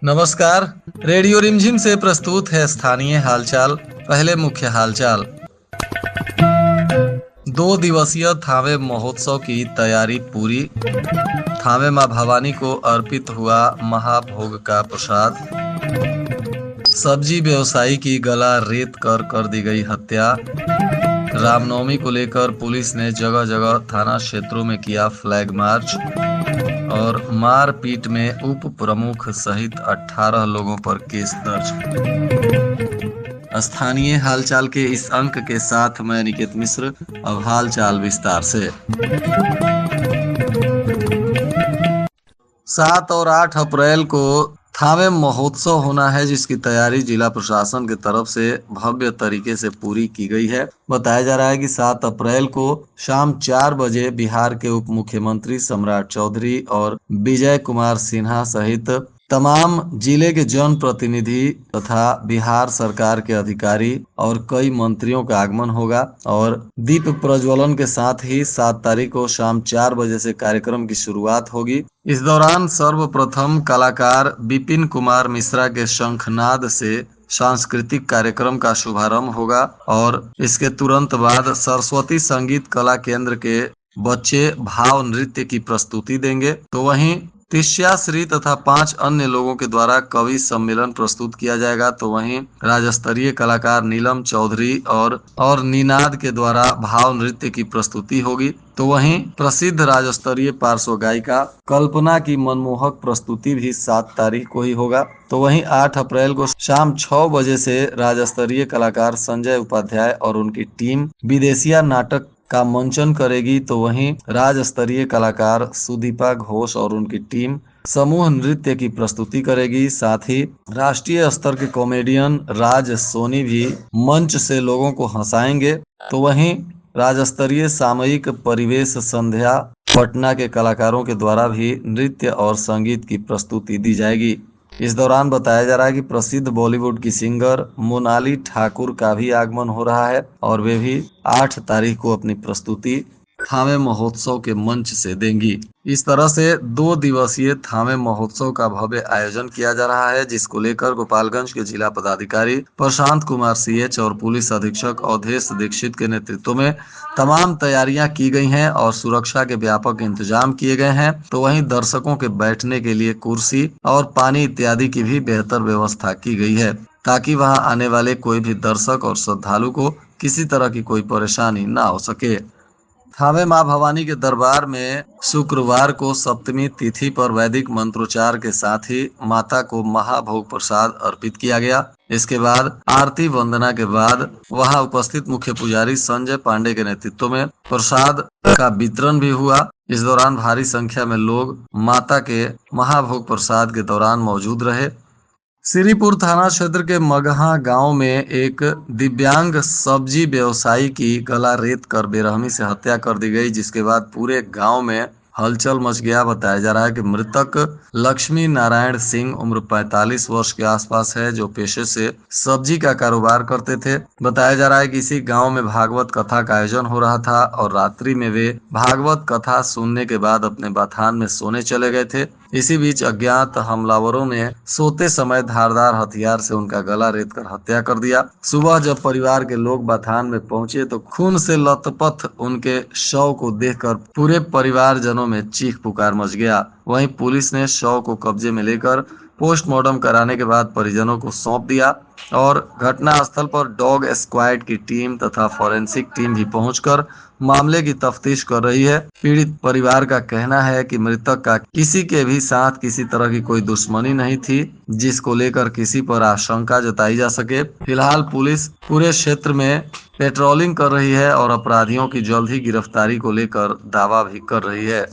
नमस्कार। रेडियो रिमझिम से प्रस्तुत है स्थानीय हालचाल। पहले मुख्य हालचाल। 2 दिवसीय थावे महोत्सव की तैयारी पूरी। थावे मां भवानी को अर्पित हुआ महाभोग का प्रसाद। सब्जी व्यवसायी की गला रेत कर दी गई हत्या। रामनवमी को लेकर पुलिस ने जगह जगह थाना क्षेत्रों में किया फ्लैग मार्च। और मारपीट में उप प्रमुख सहित 18 लोगों पर केस दर्ज। स्थानीय हालचाल के इस अंक के साथ मैं निकेत मिश्र। अब हालचाल विस्तार से। 7 और 8 अप्रैल को थावे महोत्सव होना है, जिसकी तैयारी जिला प्रशासन की तरफ से भव्य तरीके से पूरी की गई है। बताया जा रहा है कि 7 अप्रैल को शाम 4 बजे बिहार के उप मुख्यमंत्री सम्राट चौधरी और विजय कुमार सिन्हा सहित तमाम जिले के जनप्रतिनिधि तथा बिहार सरकार के अधिकारी और कई मंत्रियों का आगमन होगा। और दीप प्रज्वलन के साथ ही 7 तारीख को शाम 4 बजे से कार्यक्रम की शुरुआत होगी। इस दौरान सर्वप्रथम कलाकार विपिन कुमार मिश्रा के शंखनाद से सांस्कृतिक कार्यक्रम का शुभारंभ होगा और इसके तुरंत बाद सरस्वती संगीत कला केंद्र के बच्चे भाव नृत्य की प्रस्तुति देंगे। तो वहीं तिष्याश्री तथा 5 अन्य लोगों के द्वारा कवि सम्मेलन प्रस्तुत किया जाएगा। तो वहीं राज्य स्तरीय कलाकार नीलम चौधरी और निनाद के द्वारा भाव नृत्य की प्रस्तुति होगी। तो वहीं प्रसिद्ध राज्य स्तरीय पार्श्व गायिका कल्पना की मनमोहक प्रस्तुति भी 7 तारीख को ही होगा। तो वहीं 8 अप्रैल को शाम 6 बजे से राज्य स्तरीय कलाकार संजय उपाध्याय और उनकी टीम विदेशिया नाटक का मंचन करेगी। तो वहीं राज्य स्तरीय कलाकार सुदीपा घोष और उनकी टीम समूह नृत्य की प्रस्तुति करेगी। साथ ही राष्ट्रीय स्तर के कॉमेडियन राज सोनी भी मंच से लोगों को हंसाएंगे। तो वहीं राज्य स्तरीय सामयिक परिवेश संध्या पटना के कलाकारों के द्वारा भी नृत्य और संगीत की प्रस्तुति दी जाएगी। इस दौरान बताया जा रहा है कि प्रसिद्ध बॉलीवुड की सिंगर मोनाली ठाकुर का भी आगमन हो रहा है और वे भी 8 तारीख को अपनी प्रस्तुति थावे महोत्सव के मंच से देंगी। इस तरह से 2 दिवसीय थावे महोत्सव का भव्य आयोजन किया जा रहा है, जिसको लेकर गोपालगंज के जिला पदाधिकारी प्रशांत कुमार CH और पुलिस अधीक्षक अवधेश दीक्षित के नेतृत्व में तमाम तैयारियां की गई हैं और सुरक्षा के व्यापक इंतजाम किए गए हैं। तो वहीं दर्शकों के बैठने के लिए कुर्सी और पानी इत्यादि की भी बेहतर व्यवस्था की गई है, ताकि वहां आने वाले कोई भी दर्शक और श्रद्धालु को किसी तरह की कोई परेशानी ना हो सके। थावे मां भवानी के दरबार में शुक्रवार को सप्तमी तिथि पर वैदिक मंत्रोच्चार के साथ ही माता को महाभोग प्रसाद अर्पित किया गया। इसके बाद आरती वंदना के बाद वहां उपस्थित मुख्य पुजारी संजय पांडे के नेतृत्व में प्रसाद का वितरण भी हुआ। इस दौरान भारी संख्या में लोग माता के महाभोग प्रसाद के दौरान मौजूद रहे। श्रीपुर थाना क्षेत्र के मगहा गांव में एक दिव्यांग सब्जी व्यवसायी की गला रेत कर बेरहमी से हत्या कर दी गई, जिसके बाद पूरे गांव में हलचल मच गया। बताया जा रहा है कि मृतक लक्ष्मी नारायण सिंह उम्र 45 वर्ष के आसपास है, जो पेशे से सब्जी का कारोबार करते थे। बताया जा रहा है कि इसी गांव में भागवत कथा का आयोजन हो रहा था और रात्रि में वे भागवत कथा सुनने के बाद अपने बथान में सोने चले गए थे। इसी बीच अज्ञात हमलावरों ने सोते समय धारदार हथियार से उनका गला रेत कर हत्या कर दिया। सुबह जब परिवार के लोग बथान में पहुंचे तो खून से लथपथ उनके शव को देखकर पूरे परिवारजनों में चीख पुकार मच गया। वहीं पुलिस ने शव को कब्जे में लेकर पोस्टमार्टम कराने के बाद परिजनों को सौंप दिया और घटना स्थल पर डॉग स्क्वाड की टीम तथा फॉरेंसिक टीम भी पहुंचकर मामले की तफ्तीश कर रही है। पीड़ित परिवार का कहना है कि मृतक का किसी के भी साथ किसी तरह की कोई दुश्मनी नहीं थी, जिसको लेकर किसी पर आशंका जताई जा सके। फिलहाल पुलिस पूरे क्षेत्र में पेट्रोलिंग कर रही है और अपराधियों की जल्द ही गिरफ्तारी को लेकर दावा भी कर रही है।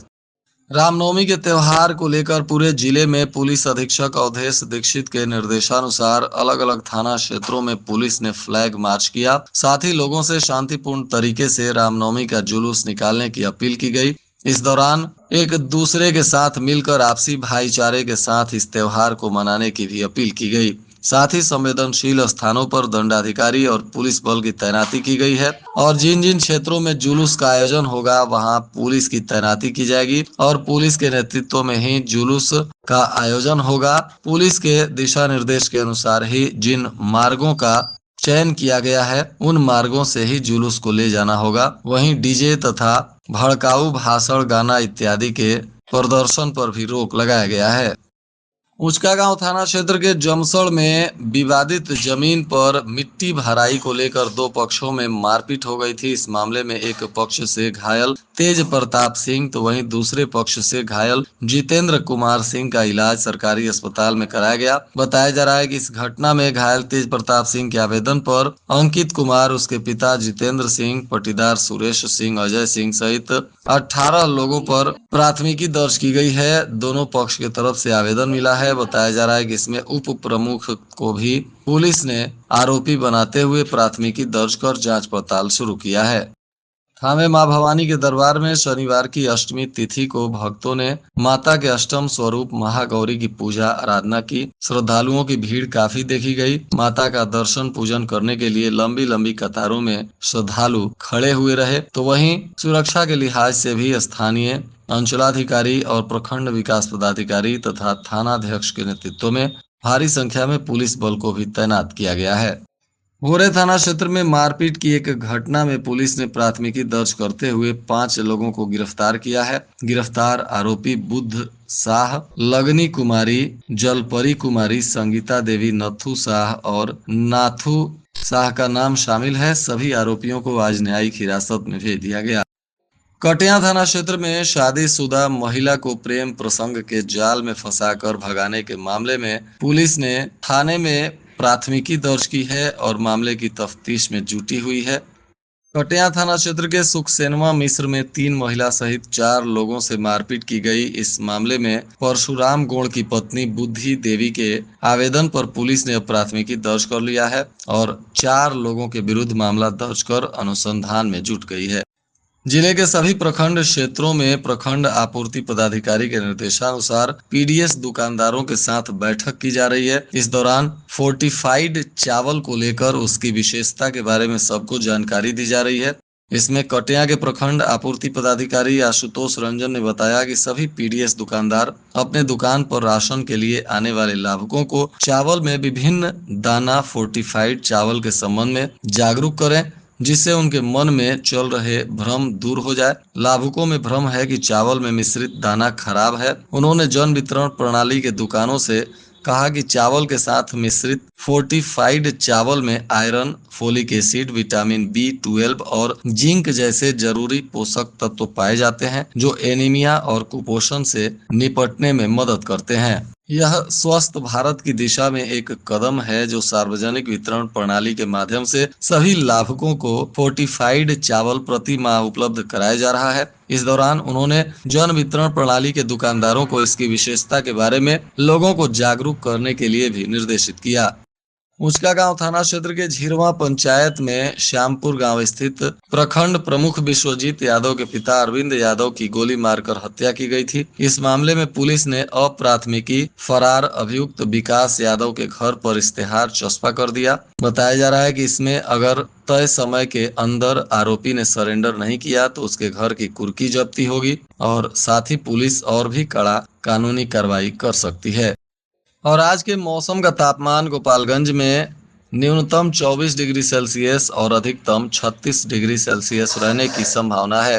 रामनवमी के त्योहार को लेकर पूरे जिले में पुलिस अधीक्षक अवधेश दीक्षित के निर्देशानुसार अलग अलग थाना क्षेत्रों में पुलिस ने फ्लैग मार्च किया। साथ ही लोगों से शांतिपूर्ण तरीके से रामनवमी का जुलूस निकालने की अपील की गई। इस दौरान एक दूसरे के साथ मिलकर आपसी भाईचारे के साथ इस त्योहार को मनाने की भी अपील की गई। साथ ही संवेदनशील स्थानों पर दंडाधिकारी और पुलिस बल की तैनाती की गई है और जिन जिन क्षेत्रों में जुलूस का आयोजन होगा वहां पुलिस की तैनाती की जाएगी और पुलिस के नेतृत्व में ही जुलूस का आयोजन होगा। पुलिस के दिशा निर्देश के अनुसार ही जिन मार्गों का चयन किया गया है उन मार्गों से ही जुलूस को ले जाना होगा। वहीं डीजे तथा भड़काऊ भाषण, गाना इत्यादि के प्रदर्शन पर भी रोक लगाया गया है। ऊंचकागांव थाना क्षेत्र के जमसड़ में विवादित जमीन पर मिट्टी भराई को लेकर दो पक्षों में मारपीट हो गई थी। इस मामले में एक पक्ष से घायल तेज प्रताप सिंह तो वहीं दूसरे पक्ष से घायल जितेंद्र कुमार सिंह का इलाज सरकारी अस्पताल में कराया गया। बताया जा रहा है कि इस घटना में घायल तेज प्रताप सिंह के आवेदन पर अंकित कुमार, उसके पिता जितेंद्र सिंह, पटीदार सुरेश सिंह, अजय सिंह सहित 18 लोगों पर प्राथमिकी दर्ज की गई है। दोनों पक्ष की तरफ से आवेदन मिला है। बताया जा रहा है कि इसमें उप प्रमुख को भी पुलिस ने आरोपी बनाते हुए प्राथमिकी दर्ज कर जांच पड़ताल शुरू किया है। थामे मां भवानी के दरबार में शनिवार की अष्टमी तिथि को भक्तों ने माता के अष्टम स्वरूप महागौरी की पूजा आराधना की। श्रद्धालुओं की भीड़ काफी देखी गई। माता का दर्शन पूजन करने के लिए लंबी लंबी कतारों में श्रद्धालु खड़े हुए रहे तो वहीं सुरक्षा के लिहाज से भी स्थानीय अंचलाधिकारी और प्रखंड विकास पदाधिकारी तथा थानाध्यक्ष के नेतृत्व में भारी संख्या में पुलिस बल को भी तैनात किया गया है। भोरे थाना क्षेत्र में मारपीट की एक घटना में पुलिस ने प्राथमिकी दर्ज करते हुए 5 लोगों को गिरफ्तार किया है। गिरफ्तार आरोपी बुद्ध शाह, लगनी कुमारी, जलपरी कुमारी, संगीता देवी, नथु शाह और नाथू शाह का नाम शामिल है। सभी आरोपियों को आज न्यायिक हिरासत में भेज दिया गया। कटिया थाना क्षेत्र में शादीशुदा महिला को प्रेम प्रसंग के जाल में फंसाकर भगाने के मामले में पुलिस ने थाने में प्राथमिकी दर्ज की है और मामले की तफ्तीश में जुटी हुई है। कटिया थाना क्षेत्र के सुखसेनवा मिश्र में 3 महिला सहित 4 लोगों से मारपीट की गई। इस मामले में परशुराम गोड़ की पत्नी बुद्धि देवी के आवेदन पर पुलिस ने प्राथमिकी दर्ज कर लिया है और 4 लोगों के विरुद्ध मामला दर्ज कर अनुसंधान में जुट गई है। जिले के सभी प्रखंड क्षेत्रों में प्रखंड आपूर्ति पदाधिकारी के निर्देशानुसार पीडीएस दुकानदारों के साथ बैठक की जा रही है। इस दौरान फोर्टिफाइड चावल को लेकर उसकी विशेषता के बारे में सबको जानकारी दी जा रही है। इसमें कटिया के प्रखंड आपूर्ति पदाधिकारी आशुतोष रंजन ने बताया कि सभी पीडीएस दुकानदार अपने दुकान पर राशन के लिए आने वाले लाभुकों को चावल में विभिन्न दाना फोर्टिफाइड चावल के संबंध में जागरूक करें, जिससे उनके मन में चल रहे भ्रम दूर हो जाए। लाभुकों में भ्रम है कि चावल में मिश्रित दाना खराब है। उन्होंने जन वितरण प्रणाली के दुकानों से कहा कि चावल के साथ मिश्रित फोर्टिफाइड चावल में iron, folic acid, vitamin B12 और जिंक जैसे जरूरी पोषक तत्व पाए जाते हैं जो एनीमिया और कुपोषण से निपटने में मदद करते हैं। यह स्वस्थ भारत की दिशा में एक कदम है जो सार्वजनिक वितरण प्रणाली के माध्यम से सभी लाभुकों को फोर्टिफाइड चावल प्रति माह उपलब्ध कराया जा रहा है। इस दौरान उन्होंने जन वितरण प्रणाली के दुकानदारों को इसकी विशेषता के बारे में लोगों को जागरूक करने के लिए भी निर्देशित किया। ऊंचकागांव थाना क्षेत्र के झिरवा पंचायत में श्यामपुर गांव स्थित प्रखंड प्रमुख विश्वजीत यादव के पिता अरविंद यादव की गोली मारकर हत्या की गई थी। इस मामले में पुलिस ने अप्राथमिकी फरार अभियुक्त विकास यादव के घर पर इश्तेहार चस्पा कर दिया। बताया जा रहा है कि इसमें अगर तय समय के अंदर आरोपी ने सरेंडर नहीं किया तो उसके घर की कुर्की जब्ती होगी और साथ ही पुलिस और भी कड़ा कानूनी कार्रवाई कर सकती है। और आज के मौसम का तापमान गोपालगंज में न्यूनतम 24 डिग्री सेल्सियस और अधिकतम 36 डिग्री सेल्सियस रहने की संभावना है।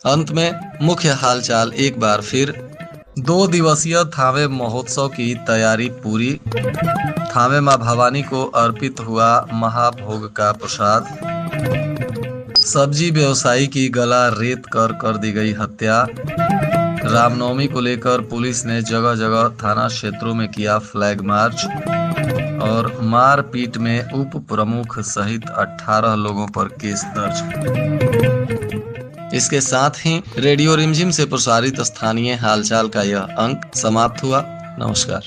अंत में मुख्य हालचाल एक बार फिर। 2 दिवसीय थावे महोत्सव की तैयारी पूरी। थावे मां भवानी को अर्पित हुआ महाभोग का प्रसाद। सब्जी व्यवसायी की गला रेत कर दी गई हत्या। रामनवमी को लेकर पुलिस ने जगह जगह थाना क्षेत्रों में किया फ्लैग मार्च। और मारपीट में उप प्रमुख सहित 18 लोगों पर केस दर्ज। इसके साथ ही रेडियो रिमझिम से प्रसारित स्थानीय हालचाल का यह अंक समाप्त हुआ। नमस्कार।